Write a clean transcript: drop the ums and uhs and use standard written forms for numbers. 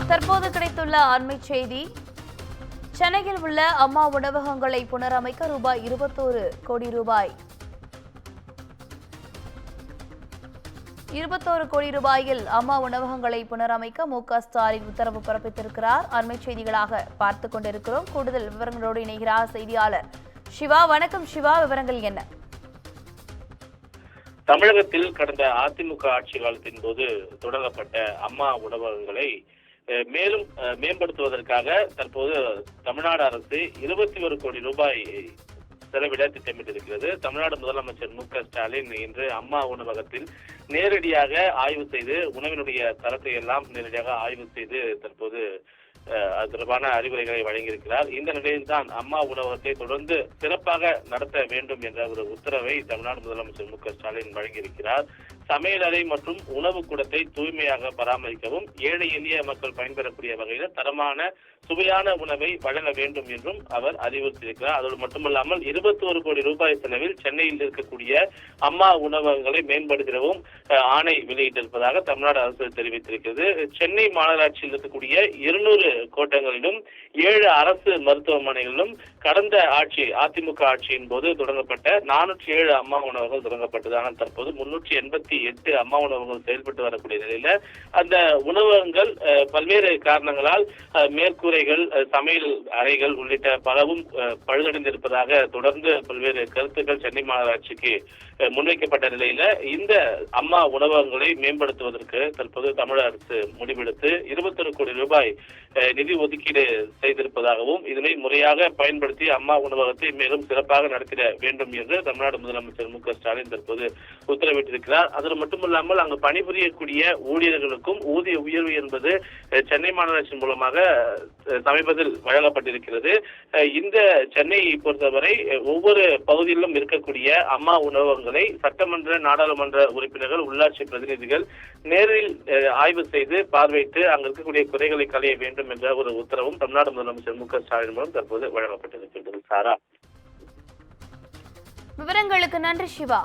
தற்போது கிடைத்துள்ள அண்மை செய்தி. சென்னையில் உள்ள அம்மா உணவகங்களை புனரமைக்க ரூபாய் 21 கோடி ரூபாயில் அம்மா உணவகங்களை புனரமைக்க மு.க. ஸ்டாலின் உத்தரவு பிறப்பித்திருக்கிறார். அண்மை செய்திகளாக பார்த்துக் கொண்டிருக்கிறோம். கூடுதல் விவரங்களோடு இணைகிறார் செய்தியாளர் சிவா. வணக்கம் சிவா, விவரங்கள் என்ன? தமிழகத்தில் கடந்த அதிமுக ஆட்சி காலத்தின் போது தொடங்கப்பட்ட அம்மா உணவகங்களை மேலும் மேம்படுத்துவதற்காக தற்போது தமிழ்நாடு அரசு 21 கோடி ரூபாய் செலவிட திட்டமிட்டிருக்கிறது. தமிழ்நாடு முதலமைச்சர் மு.க. ஸ்டாலின் இன்று அம்மா உணவகத்தில் நேரடியாக ஆய்வு செய்து உணவினுடைய தரத்தை எல்லாம் நேரடியாக ஆய்வு செய்து தற்போது அது தொடர்பான அறிவுரைகளை வழங்கியிருக்கிறார். இந்த நிலையில் தான் அம்மா உணவகத்தை தொடர்ந்து சிறப்பாக நடத்த வேண்டும் என்ற ஒரு உத்தரவை தமிழ்நாடு முதலமைச்சர் மு.க. ஸ்டாலின் வழங்கியிருக்கிறார். சமையலறை மற்றும் உணவு கூடத்தை தூய்மையாக பராமரிக்கவும் ஏழை எளிய மக்கள் பயன்பெறக்கூடிய வகையில் தரமான சுவையான உணவை வழங்க வேண்டும் என்றும் அவர் அறிவுறுத்தியிருக்கிறார். அதோடு மட்டுமல்லாமல் 21 கோடி ரூபாய் செலவில் சென்னையில் இருக்கக்கூடிய அம்மா உணவகங்களை மேம்படுத்திடவும் ஆணை வெளியிட்டிருப்பதாக தமிழ்நாடு அரசு தெரிவித்திருக்கிறது. சென்னை மாநகராட்சியில் இருக்கக்கூடிய 200 கோட்டங்களிலும் 7 அரசு மருத்துவமனைகளிலும் கடந்த ஆட்சி அதிமுக ஆட்சியின் போது தொடங்கப்பட்ட 407 அம்மா உணவகங்கள் தொடங்கப்பட்டது. ஆனால் தற்போது 388 அம்மா உணவகங்கள் செயல்பட்டு வரக்கூடிய நிலையில அந்த உணவகங்கள் பல்வேறு காரணங்களால் மேற்கூரைகள், சமையல் அறைகள் உள்ளிட்ட பலவும் பழுதடைந்திருப்பதாக தொடர்ந்து பல்வேறு கருத்துக்கள் சென்னை மாநகராட்சிக்கு முன்வைக்கப்பட்ட நிலையில இந்த அம்மா உணவகங்களை மேம்படுத்துவதற்கு தற்போது தமிழக அரசு முடிவெடுத்து 21 கோடி ரூபாய் நிதி ஒதுக்கீடு செய்திருப்பதாகவும் இதனை முறையாக பயன்படுத்தி அம்மா உணவகத்தை மேலும் சிறப்பாக நடத்திட வேண்டும் என்று தமிழ்நாடு முதலமைச்சர் மு.க. ஸ்டாலின் தற்போது உத்தரவிட்டிருக்கிறார். அது மட்டுமல்லாமல் அங்கு பணிபுரியக்கூடிய ஊழியர்களுக்கும் ஊதிய உயர்வு என்பது சென்னை மாநகராட்சி மூலமாக சமீபத்தில் வழங்கப்பட்டிருக்கிறது. இந்த சென்னையை பொறுத்தவரை ஒவ்வொரு பகுதியிலும் இருக்கக்கூடிய அம்மா உணவகங்களை சட்டமன்ற, நாடாளுமன்ற உறுப்பினர்கள், உள்ளாட்சி பிரதிநிதிகள் நேரில் ஆய்வு செய்து பார்வையிட்டு அங்கு இருக்கக்கூடிய குறைகளை களைய வேண்டும் என்ற ஒரு உத்தரவும் தமிழ்நாடு முதலமைச்சர் மு.க. ஸ்டாலின் மூலம் தற்போது வழங்கப்பட்டிருக்கிறது. சாரா, விவரங்களுக்கு நன்றி சிவா.